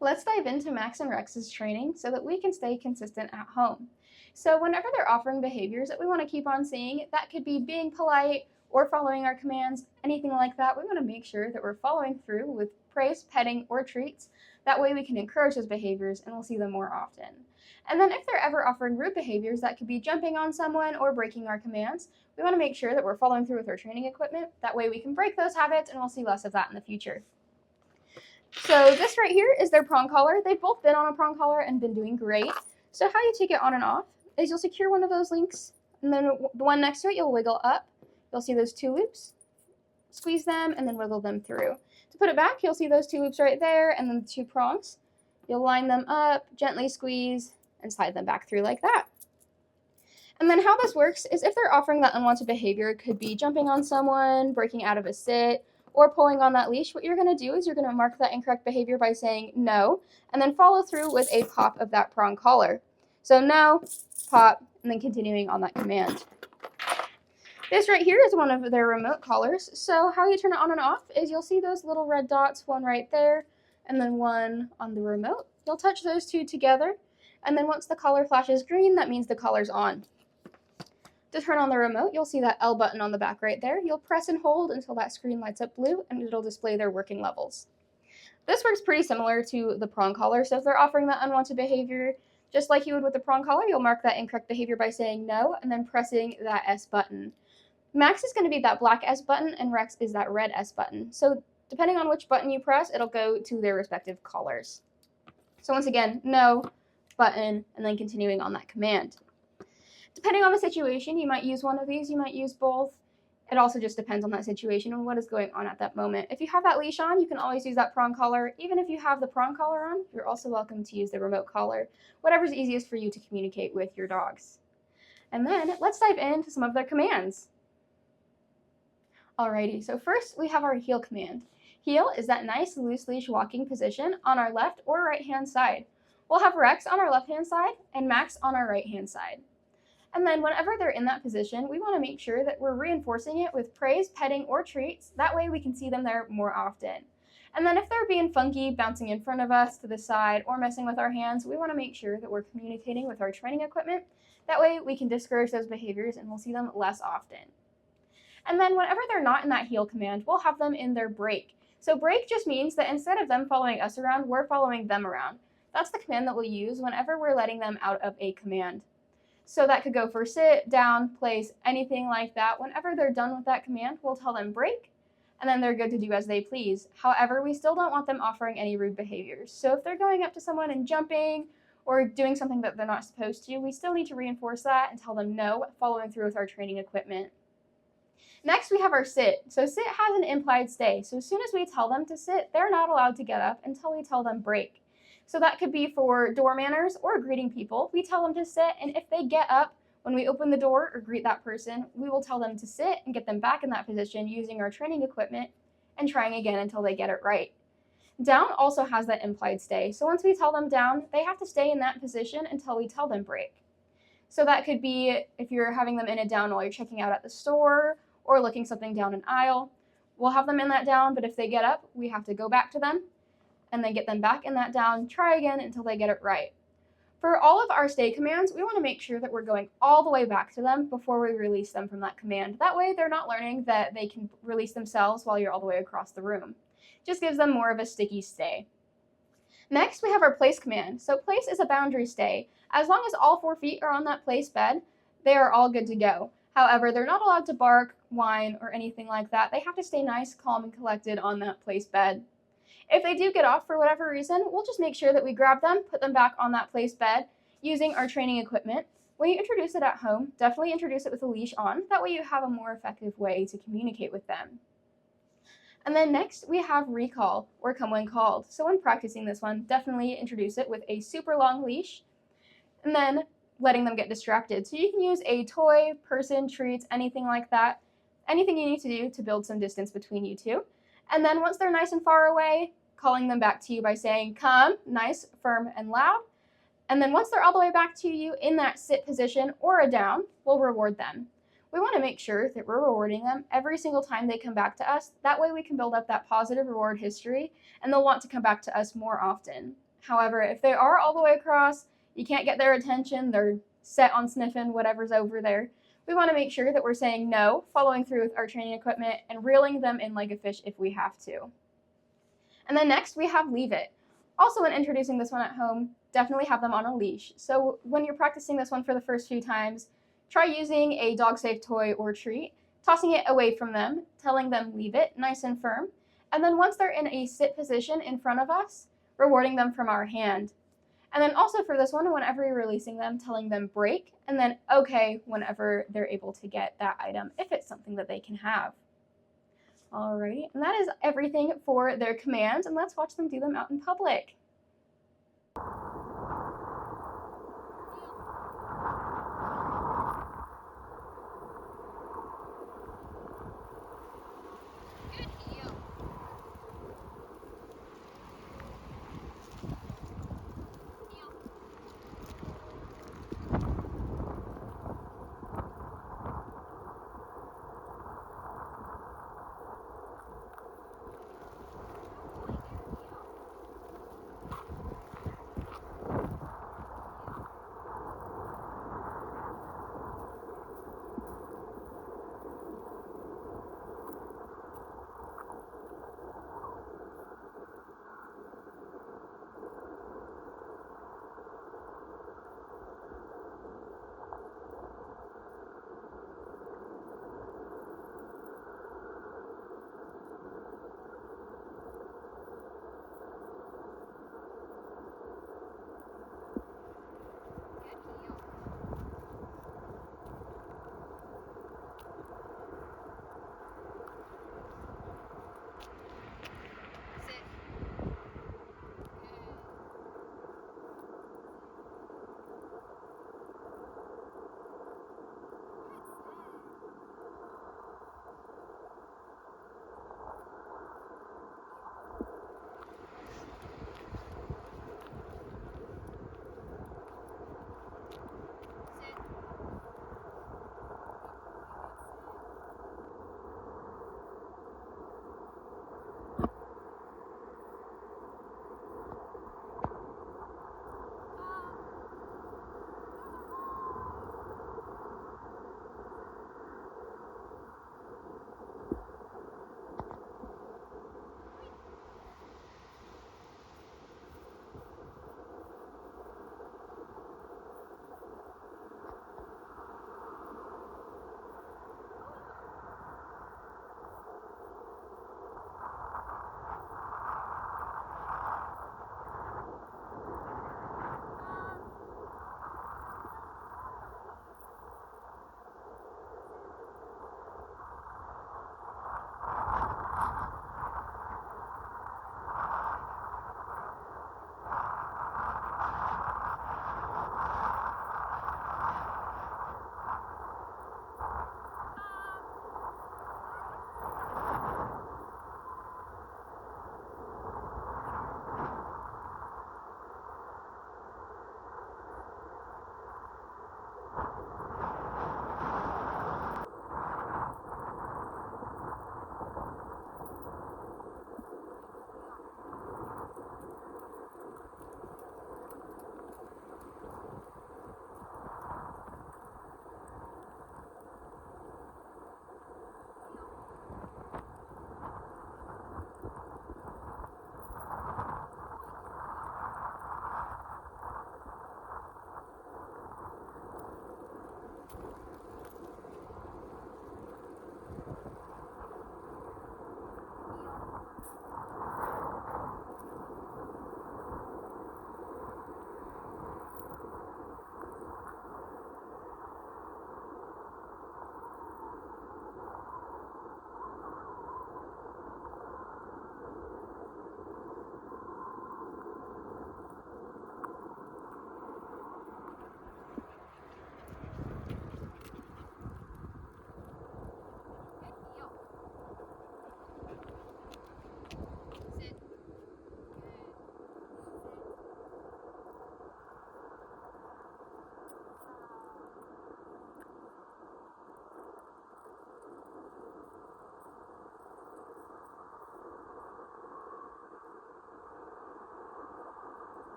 Let's dive into Max and Rex's training so that we can stay consistent at home. So whenever they're offering behaviors that we want to keep on seeing, that could be being polite or following our commands, anything like that, we want to make sure that we're following through with praise, petting, or treats. That way we can encourage those behaviors and we'll see them more often. And then if they're ever offering rude behaviors, that could be jumping on someone or breaking our commands, we want to make sure that we're following through with our training equipment. That way we can break those habits and we'll see less of that in the future. So this right here is their prong collar. They've both been on a prong collar and been doing great. So how you take it on and off is you'll secure one of those links, and then the one next to it you'll wiggle up. You'll see those two loops. Squeeze them and then wiggle them through. To put it back, you'll see those two loops right there and then the two prongs. You'll line them up, gently squeeze, and slide them back through like that. And then how this works is if they're offering that unwanted behavior, it could be jumping on someone, breaking out of a sit, or pulling on that leash, what you're going to do is you're going to mark that incorrect behavior by saying no, and then follow through with a pop of that prong collar. So no, pop, and then continuing on that command. This right here is one of their remote collars. So how you turn it on and off is you'll see those little red dots, one right there, and then one on the remote. You'll touch those two together, and then once the collar flashes green, that means the collar's on. To turn on the remote, you'll see that L button on the back right there. You'll press and hold until that screen lights up blue and it'll display their working levels. This works pretty similar to the prong collar, so if they're offering that unwanted behavior, just like you would with the prong collar, you'll mark that incorrect behavior by saying no and then pressing that S button. Max is going to be that black S button and Rex is that red S button. So depending on which button you press, it'll go to their respective collars. So once again, no, button, and then continuing on that command. Depending on the situation, you might use one of these, you might use both. It also just depends on that situation and what is going on at that moment. If you have that leash on, you can always use that prong collar. Even if you have the prong collar on, you're also welcome to use the remote collar, whatever's easiest for you to communicate with your dogs. And then let's dive into some of their commands. Alrighty, so first we have our heel command. Heel is that nice loose leash walking position on our left or right hand side. We'll have Rex on our left hand side and Max on our right hand side. And then whenever they're in that position, we want to make sure that we're reinforcing it with praise, petting, or treats. That way we can see them there more often. And then if they're being funky, bouncing in front of us, to the side, or messing with our hands, we want to make sure that we're communicating with our training equipment. That way we can discourage those behaviors and we'll see them less often. And then whenever they're not in that heel command, we'll have them in their break. So break just means that instead of them following us around, we're following them around. That's the command that we'll use whenever we're letting them out of a command. So that could go for sit, down, place, anything like that. Whenever they're done with that command, we'll tell them break, and then they're good to do as they please. However, we still don't want them offering any rude behaviors. So if they're going up to someone and jumping or doing something that they're not supposed to, we still need to reinforce that and tell them no, following through with our training equipment. Next, we have our sit. So sit has an implied stay. So as soon as we tell them to sit, they're not allowed to get up until we tell them break. So that could be for door manners or greeting people. We tell them to sit, and if they get up when we open the door or greet that person, we will tell them to sit and get them back in that position using our training equipment and trying again until they get it right. Down also has that implied stay. So once we tell them down, they have to stay in that position until we tell them break. So that could be if you're having them in a down while you're checking out at the store or looking something down an aisle. We'll have them in that down, but if they get up, we have to go back to them and then get them back in that down, try again until they get it right. For all of our stay commands, we want to make sure that we're going all the way back to them before we release them from that command. That way they're not learning that they can release themselves while you're all the way across the room. Just gives them more of a sticky stay. Next, we have our place command. So place is a boundary stay. As long as all 4 feet are on that place bed, they are all good to go. However, they're not allowed to bark, whine, or anything like that. They have to stay nice, calm, and collected on that place bed. If they do get off for whatever reason, we'll just make sure that we grab them, put them back on that place bed using our training equipment. When you introduce it at home, definitely introduce it with a leash on. That way you have a more effective way to communicate with them. And then next, we have recall, or come when called. So when practicing this one, definitely introduce it with a super long leash, and then letting them get distracted. So you can use a toy, person, treats, anything like that. Anything you need to do to build some distance between you two. And then once they're nice and far away, calling them back to you by saying, come, nice, firm, and loud. And then once they're all the way back to you in that sit position or a down, we'll reward them. We want to make sure that we're rewarding them every single time they come back to us. That way we can build up that positive reward history, and they'll want to come back to us more often. However, if they are all the way across, you can't get their attention, they're set on sniffing whatever's over there, we want to make sure that we're saying no, following through with our training equipment, and reeling them in like a fish if we have to. And then next we have leave it. Also, when introducing this one at home, definitely have them on a leash. So when you're practicing this one for the first few times, try using a dog-safe toy or treat, tossing it away from them, telling them leave it nice and firm, and then once they're in a sit position in front of us, rewarding them from our hand. And then also for this one, whenever you're releasing them, telling them break, and then okay whenever they're able to get that item, if it's something that they can have. Alrighty, and that is everything for their commands, and let's watch them do them out in public.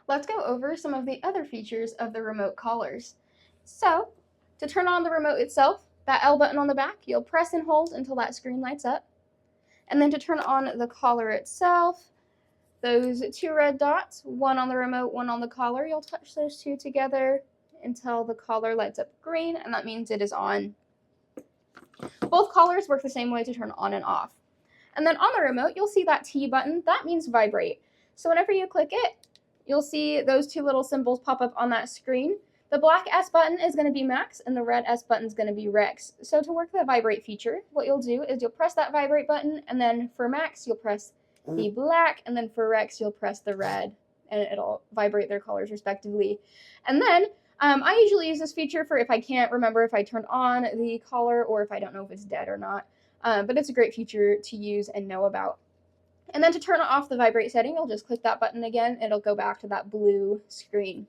Let's go over some of the other features of the remote collars. So, to turn on the remote itself, that L button on the back, you'll press and hold until that screen lights up. And then to turn on the collar itself, those two red dots, one on the remote, one on the collar, you'll touch those two together until the collar lights up green, and that means it is on. Both collars work the same way to turn on and off. And then on the remote, you'll see that T button, that means vibrate. So whenever you click it, you'll see those two little symbols pop up on that screen. The black S button is going to be max, and the red S button is going to be rex. So to work the vibrate feature, what you'll do is you'll press that vibrate button, and then for max, you'll press the black, and then for rex, you'll press the red, and it'll vibrate their colors respectively. And then I usually use this feature for if I can't remember if I turned on the collar or if I don't know if it's dead or not. But it's a great feature to use and know about. And then to turn off the vibrate setting, you'll just click that button again. It'll go back to that blue screen.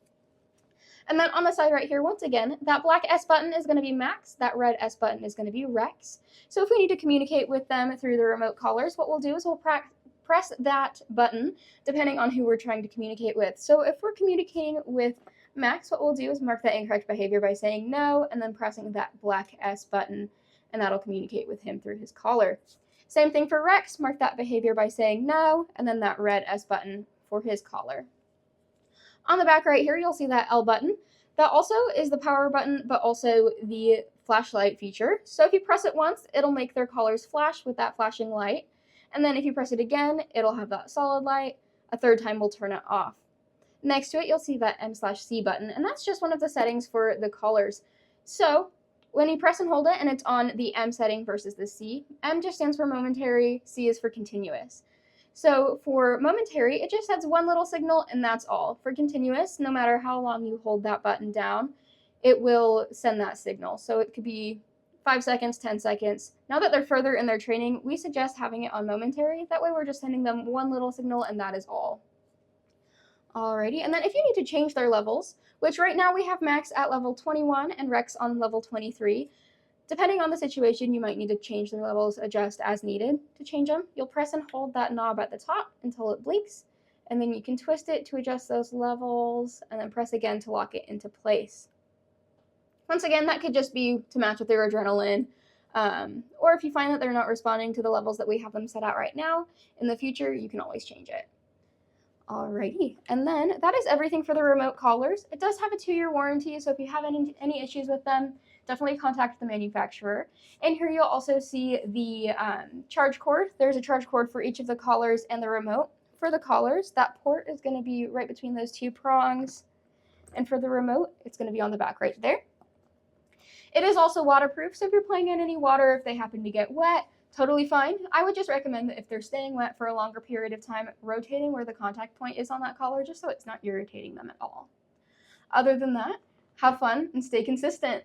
And then on the side right here, once again, that black S button is going to be max. That red S button is going to be rex. So if we need to communicate with them through the remote collars, what we'll do is we'll press that button depending on who we're trying to communicate with. So if we're communicating with Max, what we'll do is mark that incorrect behavior by saying no and then pressing that black S button, and that'll communicate with him through his collar. Same thing for Rex, mark that behavior by saying no and then that red S button for his collar. On the back right here, you'll see that L button. That also is the power button, but also the flashlight feature. So if you press it once, it'll make their collars flash with that flashing light. And then if you press it again, it'll have that solid light. A third time will turn it off. Next to it, you'll see that M/C button, and that's just one of the settings for the collars. So when you press and hold it and it's on the M setting versus the C, M just stands for momentary, C is for continuous. So for momentary, it just sends one little signal and that's all. For continuous, no matter how long you hold that button down, it will send that signal. So it could be 5 seconds, 10 seconds. Now that they're further in their training, we suggest having it on momentary. That way we're just sending them one little signal and that is all. Alrighty, and then if you need to change their levels, which right now we have Max at level 21 and Rex on level 23, depending on the situation, you might need to change their levels, adjust as needed. To change them, you'll press and hold that knob at the top until it blinks, and then you can twist it to adjust those levels, and then press again to lock it into place. Once again, that could just be to match with their adrenaline, or if you find that they're not responding to the levels that we have them set out right now, in the future, you can always change it. Alrighty, and then that is everything for the remote collars. It does have a 2-year warranty, so if you have any issues with them, definitely contact the manufacturer. And here you'll also see the charge cord. There's a charge cord for each of the collars and the remote. For the collars, that port is going to be right between those two prongs, and for the remote, it's going to be on the back right there. It is also waterproof, so if you're playing in any water, if they happen to get wet, totally fine. I would just recommend that if they're staying wet for a longer period of time, rotating where the contact point is on that collar just so it's not irritating them at all. Other than that, have fun and stay consistent.